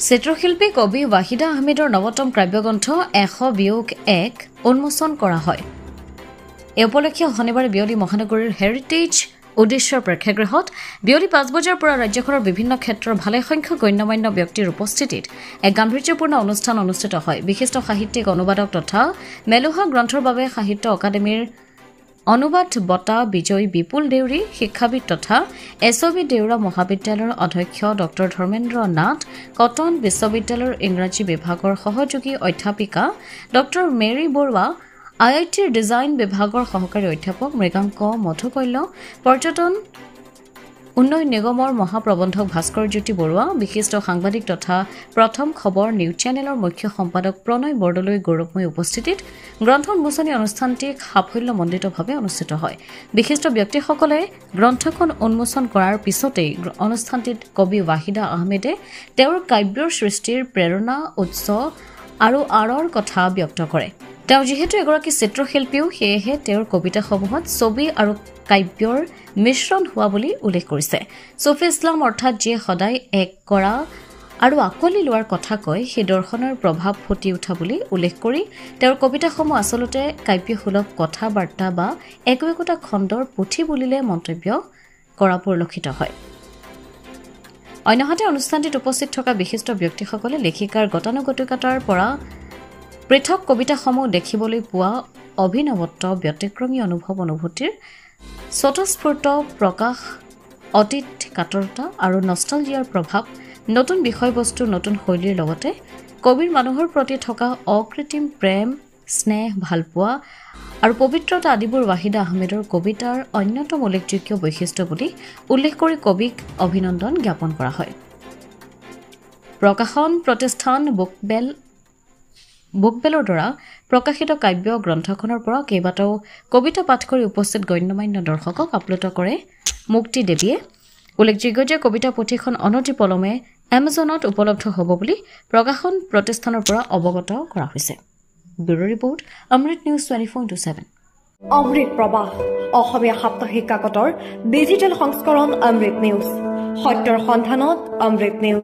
চিত্ৰশিল্পী কবি ৱাহিদা আহমেদৰ নৱতম কাব্যগ্ৰন্থ ১০০-১ উন্মোচন কৰা হয়। এই উপলক্ষে শনিবাৰে বিয়লি মহানগৰীৰ হেৰিটেজ উদ্দেশ্যৰ প্ৰেক্ষাগৃহত বিয়লি ৫ বজাৰ পৰা ৰাজ্যখনৰ বিভিন্ন ক্ষেত্ৰৰ ভালেসংখ্যক গণ্যমান্য ব্যক্তিৰ উপস্থিতিত এক গাম্ভীৰ্যপূৰ্ণ অনুষ্ঠান অনুষ্ঠিত হয়। বিশিষ্ট সাহিত্যিক অনুবাদক তথা মেলুহা গ্ৰন্থৰ বাবে সাহিত্য অকাডেমীৰ অনুবাদ বঁটা বিজয়ী বিপুল দেউৰী, শিক্ষাবিদ তথা এছবি দেউৰা মহাবিদ্যালয়ৰ অধ্যক্ষ ড ধৰ্মেন্দ্ৰ নাথ, কটন বিশ্ববিদ্যালয়ৰ ইংৰাজী বিভাগৰ সহযোগী অধ্যাপিকা ড মেৰী বৰুৱা, IITৰ ডিজাইন বিভাগৰ সহকাৰী অধ্যাপক মৃগাংক মধুকৈল্য, পৰ্যটন উন্নয়ন নিগমৰ মহাপ্ৰবন্ধক ভাস্কৰজ্যোতি বৰুৱা, বিশিষ্ট সাংবাদিক তথা প্ৰথম খবৰ নিউজ চেনেলৰ মুখ্য সম্পাদক প্ৰণয় বৰদলৈ গৌৰৱময় উপস্থিতিত গ্ৰন্থ উন্মোচনী অনুষ্ঠানটি সাফল্যমণ্ডিতভাৱে অনুষ্ঠিত হয়। বিশিষ্ট ব্যক্তিসকলে গ্ৰন্থখন উন্মোচন কৰাৰ পিছতেই অনুষ্ঠানটিত কবি ৱাহিদা আহমেদে তেওঁৰ কাব্যৰ সৃষ্টিৰ প্ৰেৰণা, উৎস আৰু আঁৰৰ কথা ব্যক্ত কৰে। তেওঁ যিহেতু এগৰাকী চিত্ৰশিল্পীও, সেয়েহে তেওঁৰ কবিতাসমূহত ছবি আৰু কাব্যৰ মিশ্ৰণ হোৱা বুলি উল্লেখ কৰিছে। ছফি ইছলাম অৰ্থাৎ যিয়ে সদায় এক কৰা আৰু আকোৱালি লোৱাৰ কথা কয়, সেই দৰ্শনৰ প্ৰভাৱ ফুটি উঠা বুলি উল্লেখ কৰি তেওঁৰ কবিতাসমূহ আচলতে কাব্যসুলভ কথা-বাৰ্তা বা একো-একোটা খণ্ডৰ পুথি বুলিলে মন্তব্য কৰা পৰিলক্ষিত হয়। অন্যহাতে অনুষ্ঠানটিত উপস্থিত থকা বিশিষ্ট ব্যক্তিসকলে লেখিকাৰ গতানুগতিকতাৰ পৰা পৃথক কবিতাসমূহ দেখিবলৈ পোৱা অভিনৱত্ব, ব্যতিক্ৰমী অনুভূতিৰ স্বতঃস্ফূৰ্ত প্ৰকাশ, অতীত কাতৰতা আৰু নষ্টালজিয়াৰ প্ৰভাৱ, নতুন বিষয়বস্তু, নতুন শৈলীৰ লগতে কবিৰ মানুহৰ প্ৰতি থকা অকৃত্ৰিম প্ৰেম, স্নেহ, ভালপোৱা আৰু পবিত্ৰতা আদিবোৰ ৱাহিদা আহমেদৰ কবিতাৰ অন্যতম উল্লেখযোগ্য বৈশিষ্ট্য বুলি উল্লেখ কৰি কবিক অভিনন্দন জ্ঞাপন কৰা হয়। প্ৰকাশন প্ৰতিষ্ঠান বুকবেলৰ দ্বাৰা প্ৰকাশিত কাব্য গ্ৰন্থখনৰ পৰা কেইবাটাও কবিতা পাঠ কৰি উপস্থিত গণ্যমান্য দৰ্শকক আপ্লুত কৰে মুক্তি দেৱীয়ে। উল্লেখযোগ্য যে কবিতা পুথিখন অনতিপলমে এমাজনত উপলব্ধ হ'ব বুলি প্ৰকাশন প্ৰতিষ্ঠানৰ পৰা অৱগত কৰা হৈছে। ব্যুৰো ৰিপৰ্ট, অমৃত নিউজ 24/7। অমৃত প্ৰবাহ অসমীয়া সাপ্তাহিক কাকতৰ ডিজিটেল সংস্কৰণ অমৃত নিউজ, সত্যৰ সন্ধানত অমৃত নিউজ।